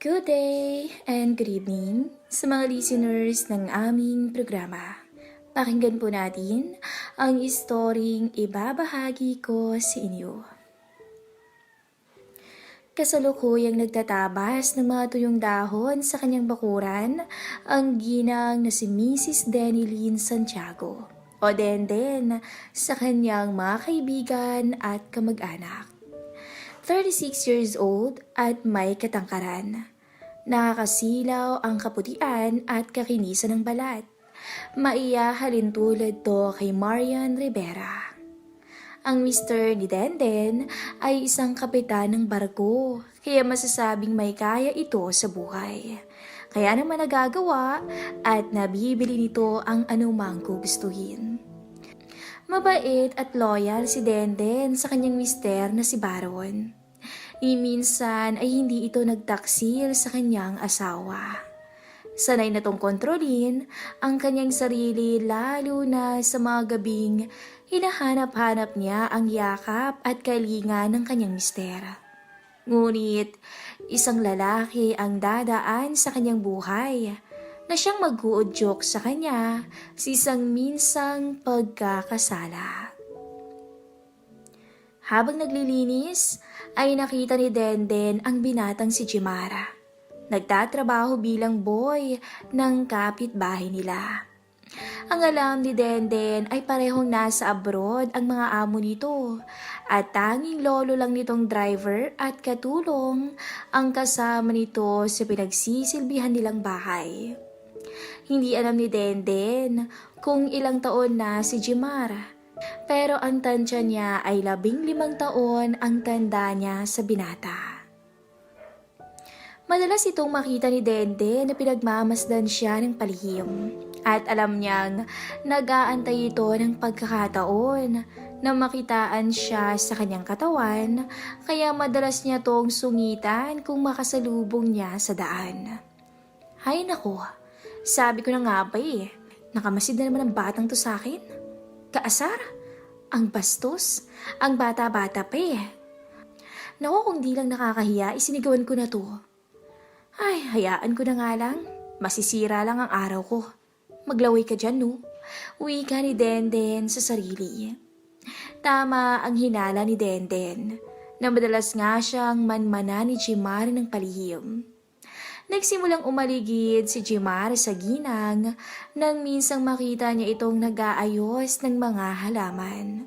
Good day and good evening sa mga listeners ng aming programa. Pakinggan po natin ang istoryeng ibabahagi ko sa inyo. Kasalukuyang nagtatabas ng mga tuyong dahon sa kanyang bakuran ang ginang na si Mrs. Denilyn Santiago o Denden sa kanyang mga kaibigan at kamag-anak. 36 years old at may katangkaran. Nakakasilaw ang kaputian at kakinisan ng balat. Maiyahalin tulad to kay Marian Rivera. Ang Mr. ni Denden ay isang kapitan ng barko, kaya masasabing may kaya ito sa buhay. Kaya naman nagagawa at nabibili nito ang anumang gugustuhin. Mabait at loyal si Denden sa kanyang mister na si Baron. Ni minsan ay hindi ito nagtaksil sa kanyang asawa. Sanay na tong kontrolin ang kanyang sarili lalo na sa mga gabing hinahanap-hanap niya ang yakap at kalinga ng kanyang mister. Ngunit isang lalaki ang dadaan sa kanyang buhay na siyang mag-uudyok sa kanya sa isang minsang pagkakasala. Habang naglilinis, ay nakita ni Denden ang binatang si Jimara. Nagtatrabaho bilang boy ng kapitbahay nila. Ang alam ni Denden ay parehong nasa abroad ang mga amo nito at tanging lolo lang nitong driver at katulong ang kasama nito sa pinagsisilbihan nilang bahay. Hindi alam ni Denden kung ilang taon na si Jimara. Pero ang tansya niya ay 15 taon ang tanda niya sa binata. Madalas itong makita ni Dende na pinagmamasdan siya ng palihim. At alam niyang nag-aantay ito ng pagkakataon na makitaan siya sa kanyang katawan, kaya madalas niya tong sungitan kung makasalubong niya sa daan. Hay nako, sabi ko na nga ba nakamasid na naman ang batang to sa akin. Kaasar? Ang bastos? Ang bata-bata pa Naku, kung di lang nakakahiya, isinigawan ko na to. Ay, hayaan ko na nga lang. Masisira lang ang araw ko. Maglaway ka dyan, no? Uwi ka ni Denden sa sarili. Tama ang hinala ni Denden, na madalas nga siyang manmana ni Jimar ng palihim. Nagsimulang umaligid si Jimar sa ginang nang minsang makita niya itong nag-aayos ng mga halaman.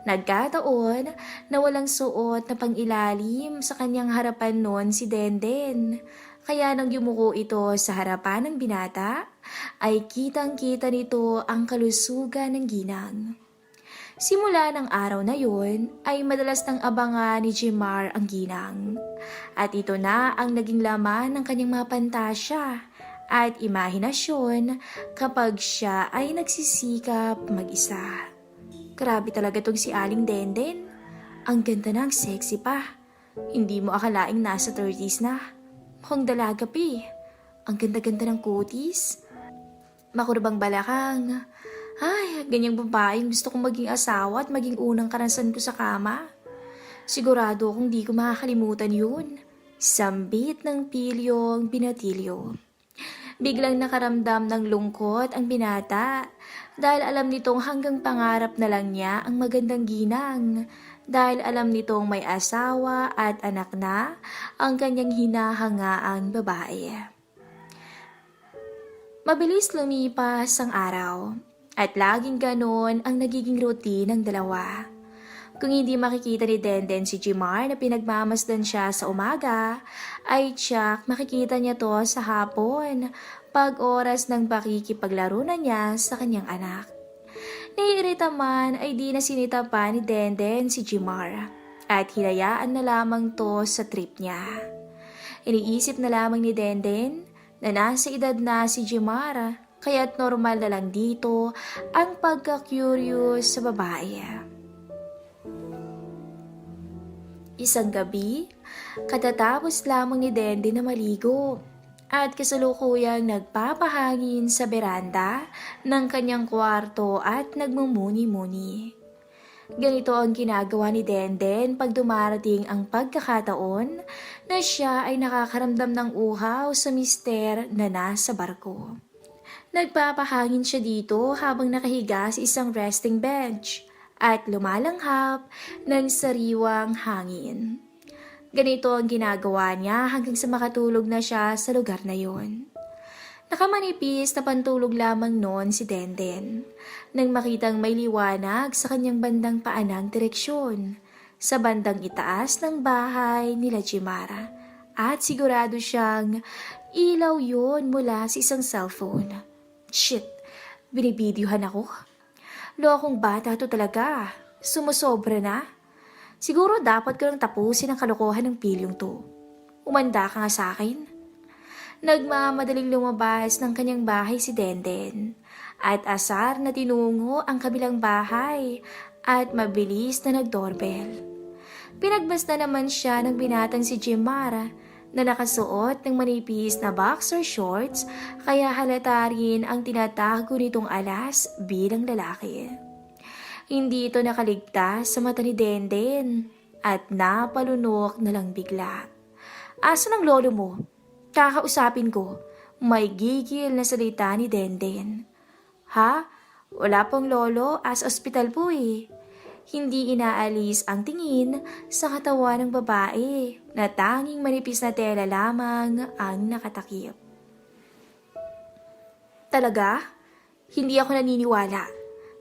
Nagkataon na walang suot na pangilalim sa kanyang harapan noon si Denden. Kaya nang yumuko ito sa harapan ng binata, ay kitang-kita nito ang kalusugan ng ginang. Simula ng araw na yun, ay madalas nang abangan ni Jimar ang ginang. At ito na ang naging laman ng kanyang mga pantasya at imahinasyon kapag siya ay nagsisikap mag-isa. Grabe talaga tong si Aling Denden. Ang ganda na, ang sexy pa. Hindi mo akalaing nasa 30s na. Mukhang dalaga pa Ang ganda-ganda ng kutis. Makurabang balakang. Ay, ganyang babaeng gusto kong maging asawa at maging unang karanasan ko sa kama. Sigurado akong di ko makakalimutan yun. Sambit ng pilyong binatilyo. Biglang nakaramdam ng lungkot ang binata dahil alam nitong hanggang pangarap na lang niya ang magandang ginang. Dahil alam nitong may asawa at anak na ang kanyang hinahangaang babae. Mabilis lumipas ang araw. At laging ganon ang nagiging routine ng dalawa. Kung hindi makikita ni Denden si Jimar na pinagmamasdan siya sa umaga, ay tiyak makikita niya to sa hapon pag oras ng pakikipaglaro na niya sa kanyang anak. Naiirita man ay di na sinita pa ni Denden si Jimar at hinayaan na lamang to sa trip niya. Iniisip na lamang ni Denden na nasa edad na si Jimar, kaya't normal na lang dito ang pagka-curious sa babae. Isang gabi, katatapos lamang ni Denden na maligo at kasalukuyang nagpapahangin sa beranda ng kanyang kwarto at nagmumuni-muni. Ganito ang ginagawa ni Denden pag dumarating ang pagkakataon na siya ay nakakaramdam ng uhaw sa mister na nasa barko. Nagpapahangin siya dito habang nakahiga sa isang resting bench at lumalanghap ng sariwang hangin. Ganito ang ginagawa niya hanggang sa makatulog na siya sa lugar na yon. Nakamanipis na pantulog lamang noon si Denden nang makitang may liwanag sa kanyang bandang paanang direksyon sa bandang itaas ng bahay nila Jimara at sigurado siyang ilaw yon mula sa isang cellphone. Shit, binibidyohan ako? Lokong bata to talaga, sumusobra na. Siguro dapat ko lang tapusin ang kalokohan ng pilyong to. Umanda ka nga sa akin. Nagmamadaling lumabas ng kanyang bahay si Denden at asar na tinungo ang kabilang bahay at mabilis na nag-doorbell. Pinagbasta naman siya ng binatang si Jimara na nakasuot ng manipis na boxer shorts kaya halata rin ang tinatago nitong alas bilang lalaki. Hindi ito nakaligtas sa mata ni Denden at napalunok na lang bigla. Asan ang lolo mo? Kakausapin ko. May gigil na salita ni Denden. Ha? Wala pong lolo, as ospital po eh. Hindi inaalis ang tingin sa katawan ng babae na tanging manipis na tela lamang ang nakatakip. Talaga? Hindi ako naniniwala.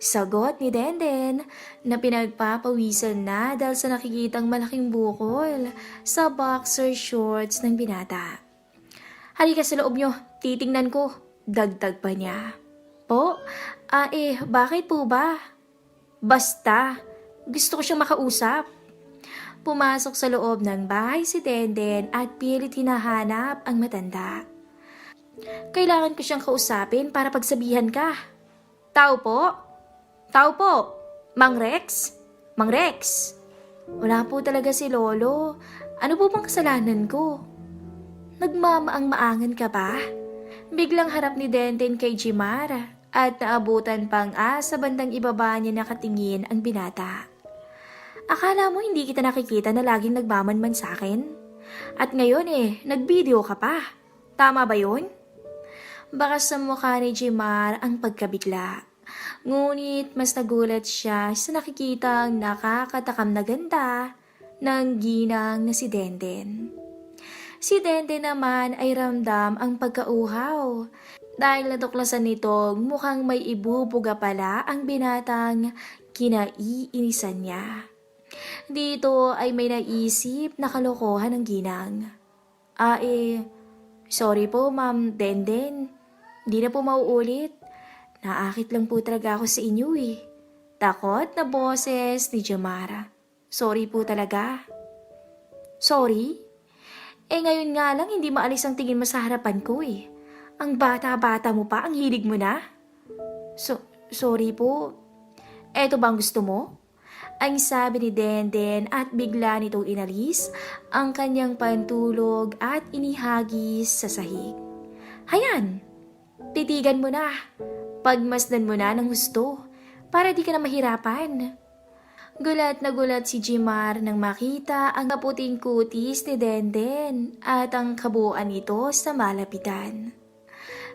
Sagot ni Denden na pinagpapawisan na dahil sa nakikitang malaking bukol sa boxer shorts ng binata. Halika sa loob nyo, titingnan ko. Dagdag pa niya. Po? Bakit po ba? Basta, gusto ko siyang makausap. Pumasok sa loob ng bahay si Denden at pilit hinahanap ang matanda. Kailangan ko siyang kausapin para pagsabihan ka. Tao po? Tao po? Mang Rex? Mang Rex? Wala po talaga si Lolo. Ano po bang kasalanan ko? Nagmamaang-maangan ka ba? Biglang harap ni Denden kay Jimara at naabutan pang sa bandang ibaba niya nakatingin ang binata. Akala mo hindi kita nakikita na laging nagmamanman sa akin? At ngayon nag-video ka pa. Tama ba yun? Baka sa mukha ni Jimar ang pagkabigla. Ngunit mas nagulat siya sa nakikitang nakakatakam na ganda ng ginang na si Denden. Si Denden naman ay ramdam ang pagkauhaw dahil natuklasan nito mukhang may ibubuga pala ang binatang kinaiinisan niya. Dito ay may naisip na kalokohan ng ginang. Sorry po Ma'am Denden, di na po mauulit. Naakit lang po talaga ako sa inyo eh. Takot na boses ni Jimara. Sorry po talaga. Sorry? Ngayon nga lang hindi maalis ang tingin mo sa harapan ko eh. Ang bata-bata mo pa, ang hilig mo na. Sorry po. Eto bang gusto mo? Ang sabi ni Denden at bigla nitong inalis ang kanyang pantulog at inihagis sa sahig. Hayan! Titigan mo na. Pagmasdan mo na ng gusto para di ka na mahirapan. Gulat na gulat si Jimar nang makita ang kaputing kutis ni Denden at ang kabuuan nito sa malapitan.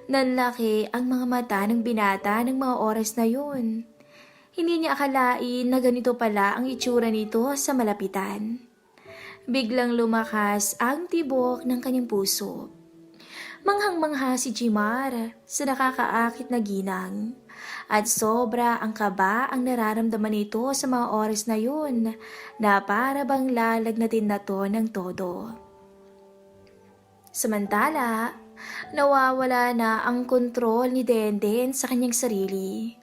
Nanlaki ang mga mata ng binata ng mga oras na yun. Hindi niya akalain na ganito pala ang itsura nito sa malapitan. Biglang lumakas ang tibok ng kanyang puso. Manghang-mangha si Jimar sa nakakaakit na ginang at sobra ang kaba ang nararamdaman nito sa mga oras na yun na para bang lalagnatin na to ng todo. Samantala, nawawala na ang kontrol ni Denden sa kanyang sarili.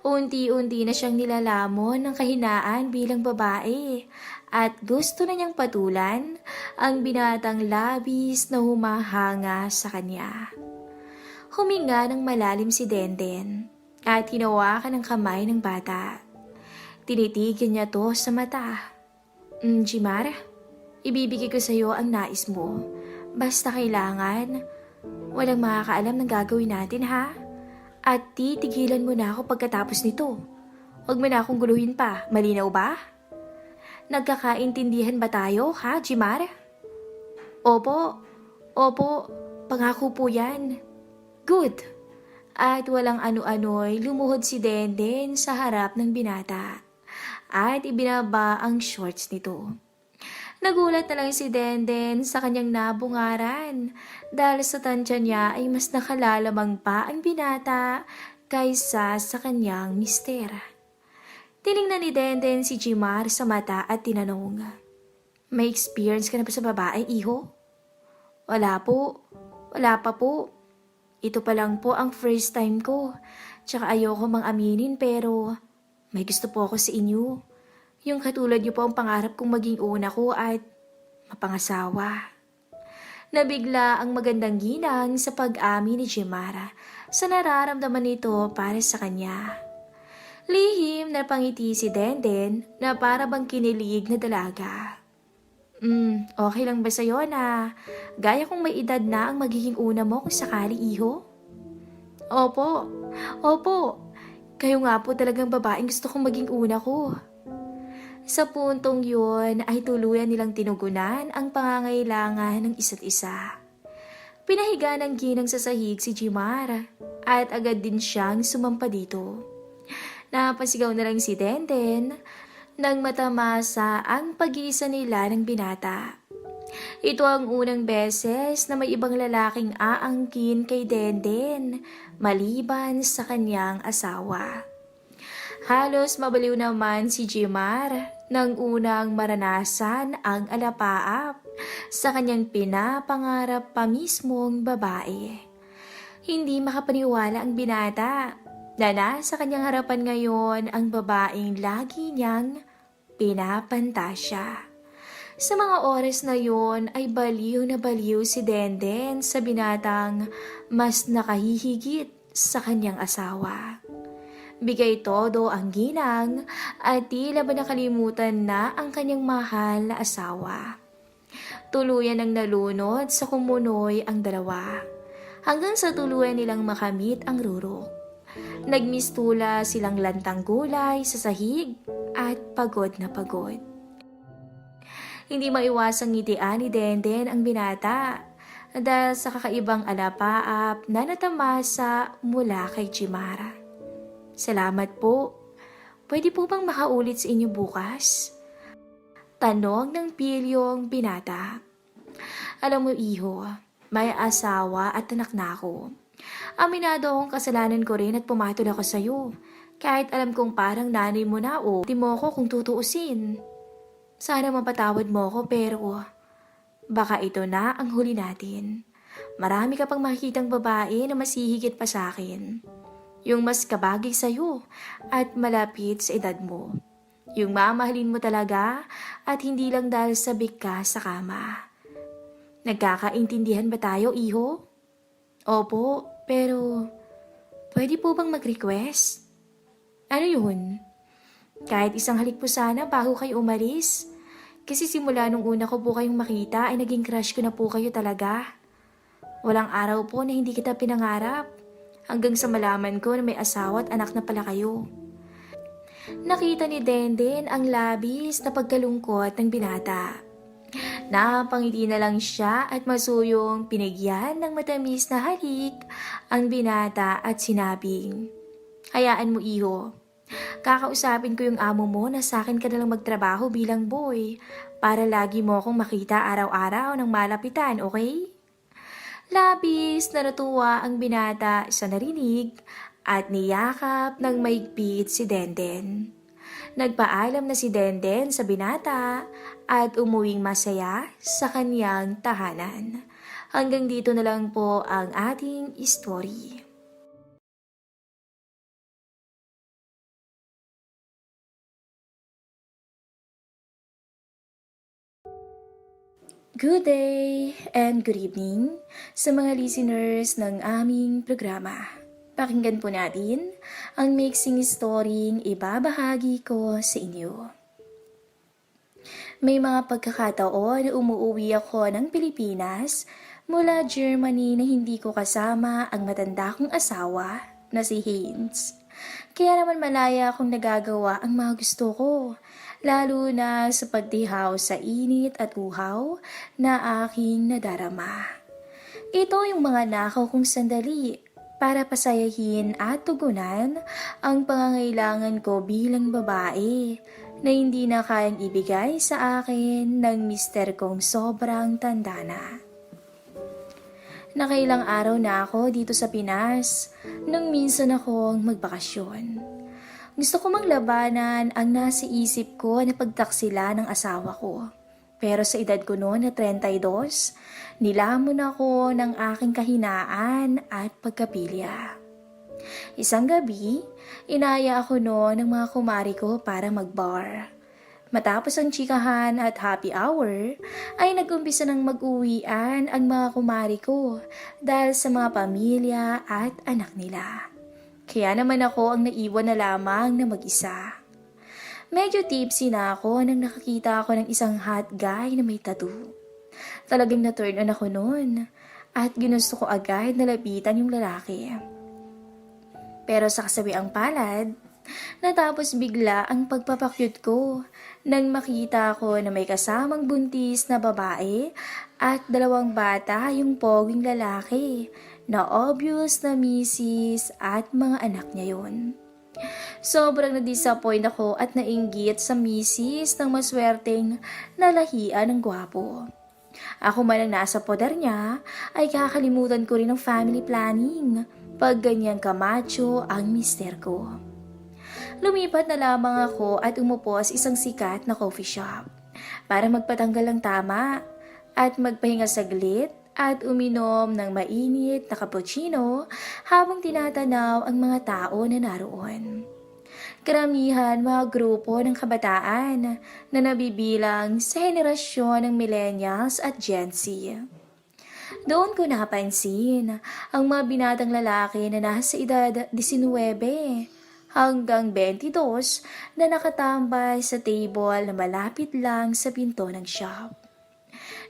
Unti-unti na siyang nilalamon ng kahinaan bilang babae at gusto na niyang patulan ang binatang labis na humahanga sa kanya. Huminga ng malalim si Denden at hinawakan ng kamay ng bata. Tinitigan niya to sa mata. Jimar, ibibigay ko sa iyo ang nais mo. Basta kailangan, walang makakaalam ng gagawin natin ha? At titigilan mo na ako pagkatapos nito. Huwag mo na akong guluhin pa, malinaw ba? Nagkakaintindihan ba tayo, ha, Jimar? Opo, opo, pangako po yan. Good. At walang ano-ano'y lumuhod si Denden sa harap ng binata at ibinaba ang shorts nito. Nagulat na lang si Denden sa kanyang nabungaran dahil sa tansya niya ay mas nakalalamang pa ang binata kaysa sa kanyang mister. Tiningnan ni Denden si Jimar sa mata at tinanong, "May experience ka na ba sa babae, iho?" "Wala po. Wala pa po. Ito pa lang po ang first time ko. Tsaka ayoko mang aminin pero may gusto po ako sa inyo. Yung katulad niyo po ang pangarap kong maging una ko at mapangasawa." Nabigla ang magandang ginang sa pag-amin ni Jimara sa nararamdaman nito para sa kanya. Lihim na pangiti si Denden na para bang kinilig na dalaga. Okay lang ba sa'yo na gaya kong may edad na ang magiging una mo kung sakali, iho? Opo, opo. Kayo nga po talagang babaeng gusto kong maging una ko. Sa puntong yun ay tuluyan nilang tinugunan ang pangangailangan ng isa't isa. Pinahiga ng ginang sa sahig si Jimar at agad din siyang sumampa dito. Napasigaw na lang si Denden nang matamasa ang pag-iisa nila ng binata. Ito ang unang beses na may ibang lalaking aangkin kay Denden maliban sa kanyang asawa. Halos mabaliw naman si Jimar nang unang maranasan ang alapaap sa kanyang pinapangarap pa mismong babae. Hindi makapaniwala ang binata na nasa kanyang harapan ngayon ang babaeng lagi niyang pinapantasya. Sa mga oras na yon ay baliw na baliw si Denden sa binatang mas nakahihigit sa kanyang asawa. Bigay todo ang ginang at tila ba nakalimutan na ang kanyang mahal na asawa. Tuluyan ang nalunod sa kumunoy ang dalawa hanggang sa tuluyan nilang makamit ang rurok. Nagmistula silang lantang gulay sa sahig at pagod na pagod. Hindi maiwasang ngitian ni Denden ang binata dahil sa kakaibang alapaap na natamasa mula kay Jimara. "Salamat po. Pwede po bang makaulit sa inyo bukas?" Tanong ng pilyong binata. "Alam mo, iho, may asawa at anak na ako. Aminado akong kasalanan ko rin at pumatol ako sa'yo. Kahit alam kong parang nanay mo na o di mo ko kung tutuusin. Sana mapatawad mo ko pero baka ito na ang huli natin. Marami ka pang makikitang babae na masihigit pa sa akin. Yung mas kabagay sa'yo at malapit sa edad mo. Yung mamahalin mo talaga at hindi lang dahil sabik ka sa kama. Nagkakaintindihan ba tayo, iho?" "Opo, pero pwede po bang mag-request?" "Ano yun?" "Kahit isang halik po sana bago kayo umalis. Kasi simula nung una ko po kayong makita ay naging crush ko na po kayo talaga. Walang araw po na hindi kita pinangarap. Hanggang sa malaman ko na may asawa at anak na pala kayo." Nakita ni Denden ang labis na pagkalungkot ng binata. Napangiti na lang siya at masuyong pinigyan ng matamis na halik ang binata at sinabing, "Hayaan mo, iho. Kakausapin ko yung amo mo na sa akin ka nalang magtrabaho bilang boy para lagi mo akong makita araw-araw ng malapitan, okay?" Labis na natuwa ang binata sa narinig at niyakap ng maigpit si Denden. Nagpaalam na si Denden sa binata at umuwing masaya sa kanyang tahanan. Hanggang dito na lang po ang ating story. Good day and good evening sa mga listeners ng aming programa. Pakinggan po natin ang mixing storying ibabahagi ko sa inyo. May mga pagkakataon na umuwi ako ng Pilipinas mula Germany na hindi ko kasama ang matanda kong asawa na si Haynes. Kaya naman malaya akong nagagawa ang mga gusto ko, lalo na sa pagdihaw sa init at uhaw na aking nadarama. Ito yung mga nakaw kong sandali para pasayahin at tugunan ang pangangailangan ko bilang babae na hindi na kayang ibigay sa akin ng mister kong sobrang tanda na. Nakailang araw na ako dito sa Pinas nung minsan akong magbakasyon. Gusto ko mang labanan ang nasa isip ko na pagtaksila ng asawa ko. Pero sa edad ko noon na 32, nilamon ako ng aking kahinaan at pagkapilya. Isang gabi, inaya ako noon ng mga kumari ko para magbar. Matapos ang chikahan at happy hour, ay nag-umpisa ng mag-uwian ang mga kumari ko dahil sa mga pamilya at anak nila. Kaya naman ako ang naiwan na lamang na mag-isa. Medyo tipsy na ako nang nakakita ako ng isang hot guy na may tattoo. Talagang na-turn on ako noon at ginusto ko agad na lapitan yung lalaki. Pero sa kasawiang palad, natapos bigla ang pagpapakyut ko nang makita ko na may kasamang buntis na babae at 2 bata yung poging lalaki na obvious na misis at mga anak niya yun. Sobrang na-disappoint ako at nainggit sa misis ng maswerteng nalahian ng gwapo. Ako man ang nasa poder niya ay kakalimutan ko rin ng family planning pag ganyang kamacho ang mister ko. Lumipat na lamang ako at umupo sa isang sikat na coffee shop para magpatanggal ng tama at magpahinga saglit at uminom ng mainit na cappuccino habang tinatanaw ang mga tao na naroon. Karamihan mga grupo ng kabataan na nabibilang sa henerasyon ng millennials at Gen Z. Doon ko napansin ang mga binatang lalaki na nasa edad 19 hanggang 22 na nakatambay sa table na malapit lang sa pinto ng shop.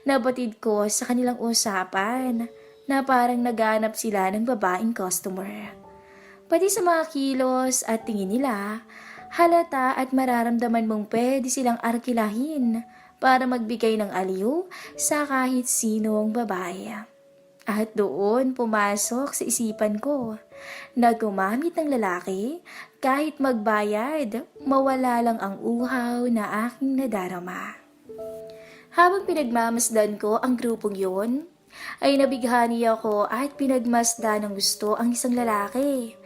Nabatid ko sa kanilang usapan na parang naganap sila ng babaeng customer. Pati sa mga kilos at tingin nila, halata at mararamdaman mong pwede silang arkilahin para magbigay ng aliw sa kahit sinong babae. At doon pumasok sa isipan ko na gumamit ng lalaki kahit magbayad, mawala lang ang uhaw na aking nadarama. Habang pinagmamasdan ko ang grupong yun, ay nabighani ako at pinagmasdan ng gusto ang isang lalaki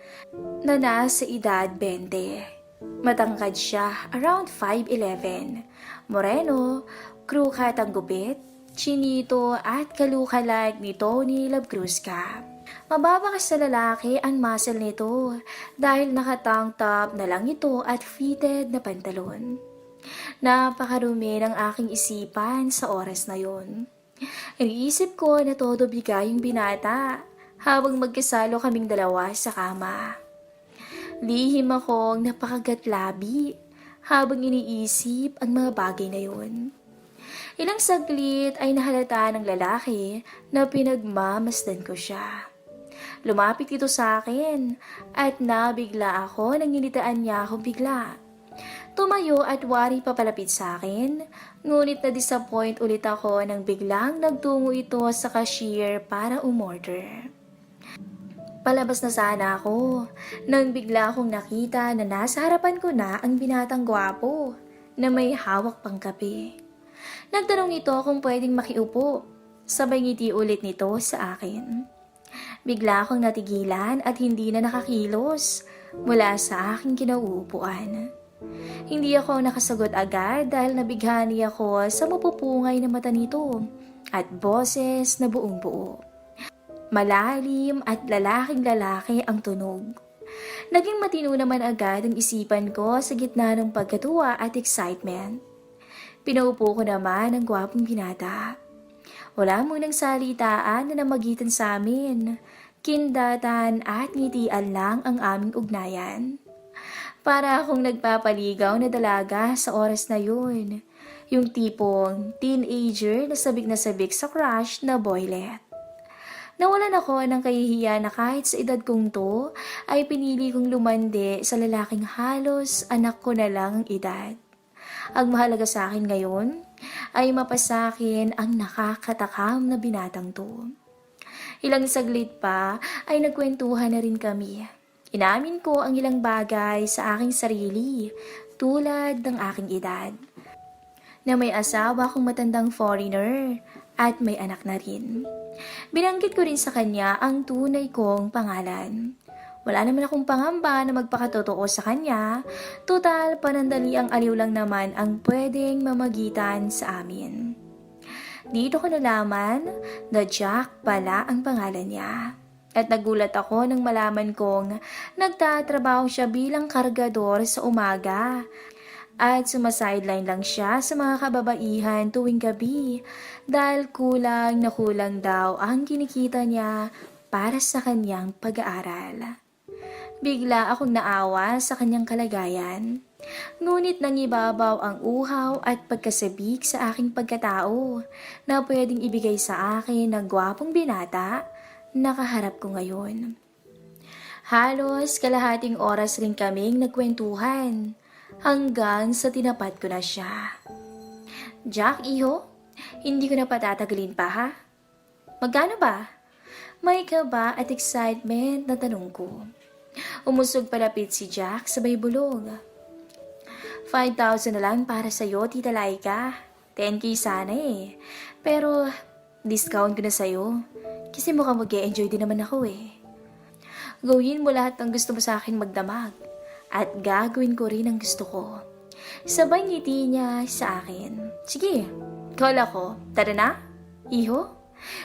na nasa edad 20. Matangkad siya, around 5'11", moreno, krukat ang gupit, chinito at kalukalag ni Tony Labgrusca. Mababakas sa lalaki ang muscle nito dahil naka-tank top na lang ito at fitted na pantalon. Napakarumi ng aking isipan sa oras na yon. Iniisip ko na todo bigay yung binata habang magkasalo kaming dalawa sa kama. Lihim akong napakagatlabi habang iniisip ang mga bagay na yon. Ilang saglit ay nahalata ng lalaki na pinagmamasdan ko siya. Lumapit ito sa akin at nabigla ako nang initaan niya ako bigla. Tumayo at wari papalapit sa akin, ngunit na-disappoint ulit ako nang biglang nagtungo ito sa cashier para umorder. Palabas na sana ako nang bigla akong nakita na nasa harapan ko na ang binatang gwapo na may hawak pang kape. Nagtanong nito kung pwedeng makiupo, sabay ngiti ulit nito sa akin. Bigla akong natigilan at hindi na nakakilos mula sa aking kinauupuan. Hindi ako nakasagot agad dahil nabighani ako sa mapupungay na mata nito at boses na buong buo. Malalim at lalaking-lalaki ang tunog. Naging matino naman agad ang isipan ko sa gitna ng pagkatuwa at excitement. Pinaupo ko naman ang gwapong binata. Wala munang salitaan na namagitan sa amin. Kindatan at ngitian lang ang aming ugnayan. Para akong nagpapaligaw na dalaga sa oras na yun. Yung tipong teenager na sabik sa crush na boylet. Nawalan ako ng kahihiyan na kahit sa edad kong to, ay pinili kong lumande sa lalaking halos anak ko na lang ang edad. Ang mahalaga sa akin ngayon ay mapasakin ang nakakatakam na binatang to. Ilang saglit pa ay nagkwentuhan na rin kami. Inamin ko ang ilang bagay sa aking sarili, tulad ng aking edad. Na may asawa akong matandang foreigner at may anak na rin. Binanggit ko rin sa kanya ang tunay kong pangalan. Wala naman akong pangamba na magpakatotoo sa kanya, total panandali ang aliw lang naman ang pwedeng mamagitan sa amin. Dito ko nalaman na Jack pala ang pangalan niya. At nagulat ako nang malaman kong nagtatrabaho siya bilang kargador sa umaga. At sumasideline lang siya sa mga kababaihan tuwing gabi dahil kulang na kulang daw ang kinikita niya para sa kanyang pag-aaral. Bigla akong naawa sa kanyang kalagayan. Ngunit nangibabaw ang uhaw at pagkasabik sa aking pagkatao na pwedeng ibigay sa akin ng gwapong binata na kaharap ko ngayon. Halos kalahating oras rin kaming nagkwentuhan hanggang sa tinapat ko na siya. Jack, iho, hindi ko na patatagalin pa ha? Magkano ba? May kaba at excitement na tanong ko. Umusog palapit si Jack sabay bulong. 5,000 na lang para sa'yo, Tita Laika. 10K sana eh. Pero discount ko na sa'yo. Kasi mukhang mag-e-enjoy din naman ako eh. Gawin mo lahat ng gusto mo sa akin magdamag. At gagawin ko rin ang gusto ko. Sabay ngiti niya sa akin. Sige, call ako. Tara na, iho.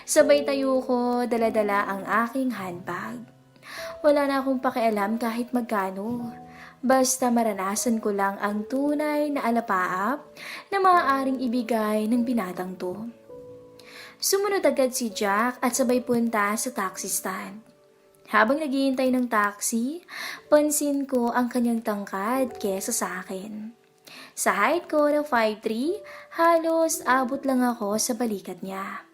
Sabay tayo ko, dala-dala ang aking handbag. Wala na akong pakialam kahit magkano. Basta maranasan ko lang ang tunay na alapaap na maaaring ibigay ng binatang to. Sumunod agad si Jack at sabay punta sa taxi stand. Habang naghihintay ng taxi, pansin ko ang kanyang tangkad kesa sa akin. Sa height ko na 5'3", halos abot lang ako sa balikat niya.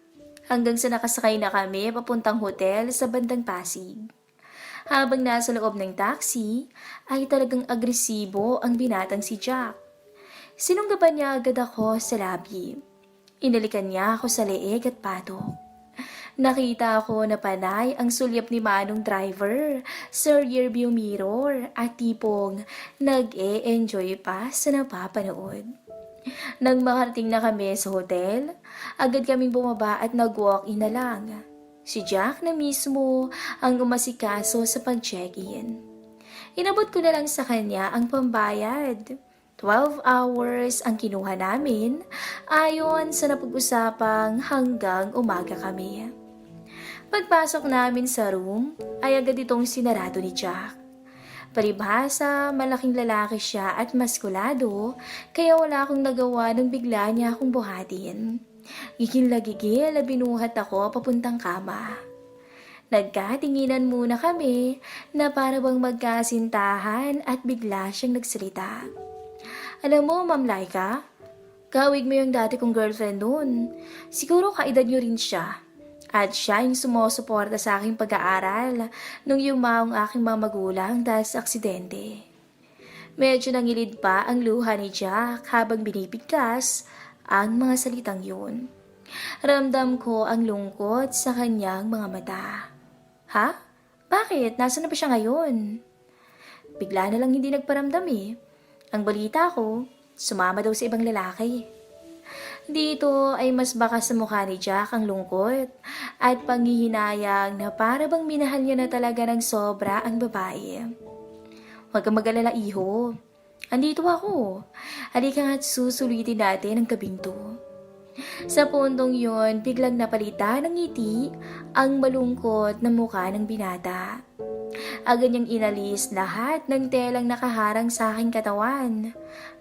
Hanggang sa nakasakay na kami papuntang hotel sa bandang Pasig. Habang nasa loob ng taxi, ay talagang agresibo ang binatang si Jack. Sinunggaban niya agad ako sa labi. Inalikan niya ako sa leeg at patok. Nakita ko na panay ang sulyap ni Manong driver sa rearview mirror at tipong nag-e-enjoy pa sa napapanood. Nang makarating na kami sa hotel, agad kaming bumaba at nag-walk-in na lang. Si Jack na mismo ang umasikaso sa pag-check-in. Inabot ko na lang sa kanya ang pambayad. 12 hours ang kinuha namin ayon sa napag-usapang hanggang umaga kami. Pagpasok namin sa room ay agad itong sinarado ni Jack. Palibhasa, malaking lalaki siya at maskulado kaya wala akong nagawa nang bigla niya akong buhatin. Gigil na binuhat ako papuntang kama. Nagkatinginan muna kami na para bang magkasintahan at bigla siyang nagsalita. Alam mo, Ma'am Laika, kawig mo yung dati kong girlfriend noon. Siguro kaedad niyo rin siya. At siya yung sumusuporta sa aking pag-aaral nung yumaong aking mga magulang dahil sa aksidente. Medyo nangilid pa ang luha ni Jack habang binibigkas ang mga salitang yun. Ramdam ko ang lungkot sa kanyang mga mata. Ha? Bakit? Nasaan na ba siya ngayon? Bigla na lang hindi nagparamdam eh. Ang balita ko, sumama daw sa ibang lalaki. Dito ay mas baka sa mukha ni Jack ang lungkot at panghihinayang na para bang minahal niya na talaga ng sobra ang babae. Huwag kang mag-alala, iho. Andito ako. Halika nga't susulitin natin ang gabing to. Sa puntong yon, biglang napalitan ng ngiti ang malungkot na mukha ng binata. Agad niyang inalis lahat ng telang nakaharang sa aking katawan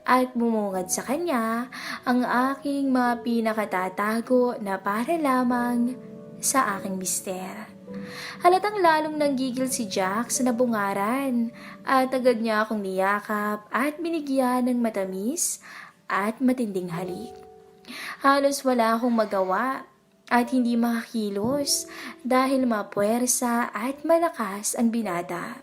at bumungad sa kanya ang aking mga pinakatatago na para lamang sa aking mister. Halatang lalong nanggigil si Jack sa nabungaran at agad niya akong niyakap at binigyan ng matamis at matinding halik. Halos wala akong magawa at hindi makakilos dahil mapuwersa at malakas ang binata.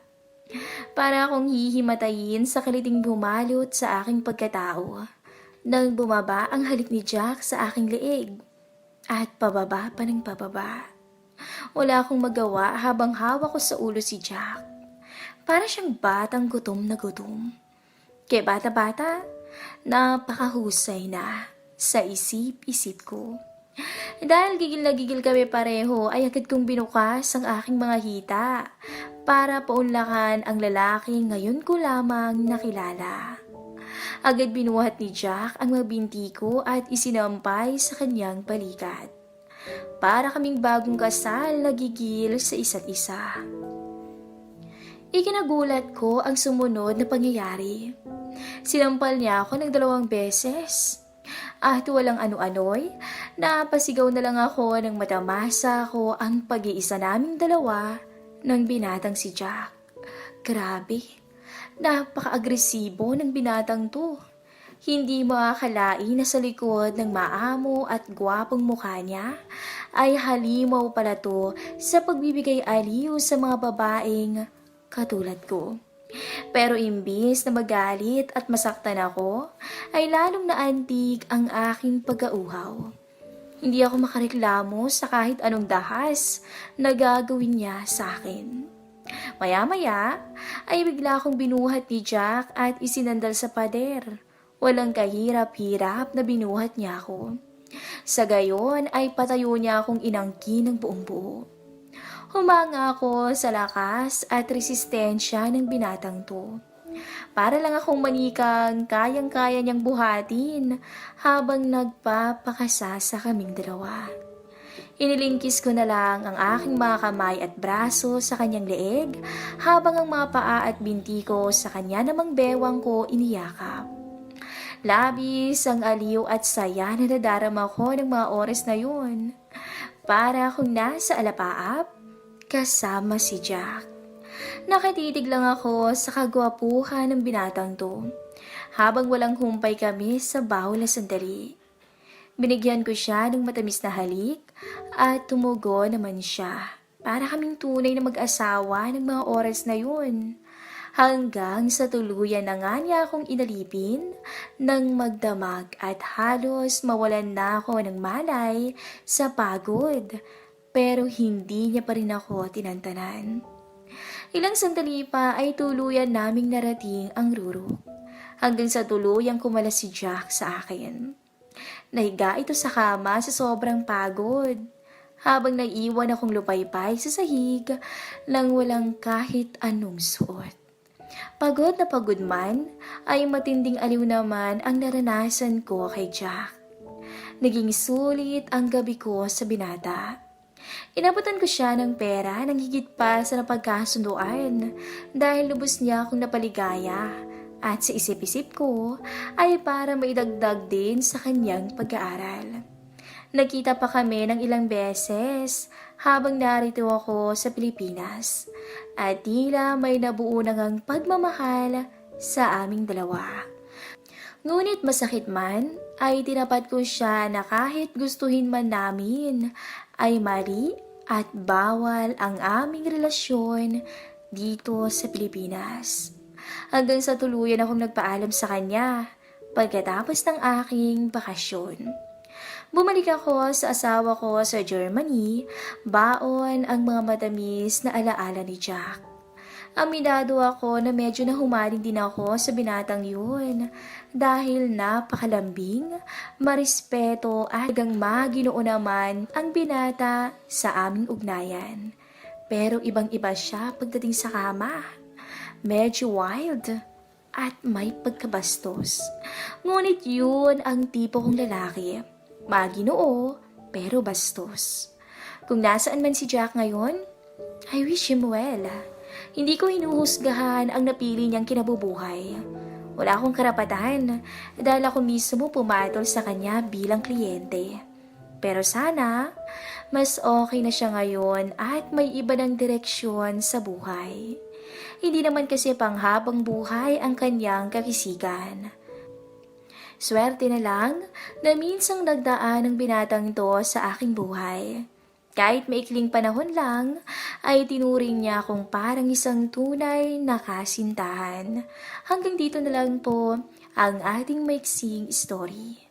Para akong hihimatayin sa kaliting bumalot sa aking pagkatao. Nang bumaba ang halik ni Jack sa aking leeg at pababa pa ng pababa. Wala akong magawa habang hawak ko sa ulo si Jack. Para siyang batang gutom na gutom. Kaya bata-bata, napakahusay na sa isip-isip ko. Dahil gigil na gigil kami pareho ay agad kong binukas ang aking mga hita para paunlakan ang lalaki ngayon ko lamang nakilala. Agad binuhat ni Jack ang mga binti ko at isinampay sa kanyang balikat. Para kaming bagong kasal na gigil sa isa't isa. Ikinagulat ko ang sumunod na pangyayari. Sinampal niya ako ng 2 beses. At walang ano-ano'y, napasigaw na lang ako nang matamasa ko ang pag-iisa naming dalawa ng binatang si Jack. Grabe, napaka-agresibo ng binatang to. Hindi makakalain na sa likod ng maamo at gwapong mukha niya ay halimaw pala to sa pagbibigay aliw sa mga babaeng katulad ko. Pero imbis na magalit at masaktan ako, ay lalong naantig ang aking pagkauhaw. Hindi ako makareklamo sa kahit anong dahas na gagawin niya sa akin. Maya-maya ay bigla akong binuhat ni Jack at isinandal sa pader. Walang kahirap-hirap na binuhat niya ako. Sa gayon ay patayo niya akong inangkin ng buong buo. Humanga ako sa lakas at resistensya ng binatang to. Para lang akong manikang kayang-kaya niyang buhatin habang nagpapakasa sa kaming dalawa. Inilingkis ko na lang ang aking mga kamay at braso sa kanyang leeg habang ang mga paa at binti ko sa kanya namang bewang ko iniyakap. Labis ang aliw at saya na nadarama ko ng mga oras na yun. Para akong nasa alapaap, kasama si Jack. Nakatitig lang ako sa kagwapuhan ng binatang to habang walang humpay kami sa bawal na sandali. Binigyan ko siya ng matamis na halik at tumugo naman siya para kaming tunay na mag-asawa ng mga oras na yun. Hanggang sa tuluyan na nga niya akong inalipin ng magdamag at halos mawalan na ako ng malay sa pagod. Pero hindi niya pa rin ako tinantanan. Ilang sandali pa ay tuluyan naming narating ang rurok. Hanggang sa tuluyang kumalas si Jack sa akin. Nahiga ito sa kama sa sobrang pagod. Habang naiwan akong lupaypay sa sahig lang walang kahit anong suot. Pagod na pagod man ay matinding aliw naman ang naranasan ko kay Jack. Naging sulit ang gabi ko sa binata. Inabutan ko siya ng pera nang higit pa sa napagkasunduan dahil lubos niya akong napaligaya at sa isip-isip ko ay para maidagdag din sa kanyang pag-aaral. Nagkita pa kami ng ilang beses habang narito ako sa Pilipinas at tila may nabuo na ngang pagmamahal sa aming dalawa. Ngunit masakit man ay tinapat ko siya na kahit gustuhin man namin ay mali at bawal ang aming relasyon dito sa Pilipinas. Hanggang sa tuluyan akong nagpaalam sa kanya pagkatapos ng aking bakasyon. Bumalik ako sa asawa ko sa Germany, baon ang mga matamis na alaala ni Jack. Aminado ako na medyo nahumaling din ako sa binatang yun dahil napakalambing, marespeto at hanggang maginoo naman ang binata sa aming ugnayan. Pero ibang-iba siya pagdating sa kama. Medyo wild at may pagkabastos. Ngunit yun ang tipo kong lalaki. Maginoo pero bastos. Kung nasaan man si Jack ngayon, I wish him well. Hindi ko hinuhusgahan ang napili niyang kinabubuhay. Wala akong karapatan dahil ako mismo pumatol sa kanya bilang kliyente. Pero sana, mas okay na siya ngayon at may iba ng direksyon sa buhay. Hindi naman kasi panghabang buhay ang kanyang kakisigan. Swerte na lang na minsang nagdaan ang binatang to sa aking buhay. Kahit maikling panahon lang, ay tinuring niya akong parang isang tunay na kasintahan. Hanggang dito na lang po ang ating maiksing story.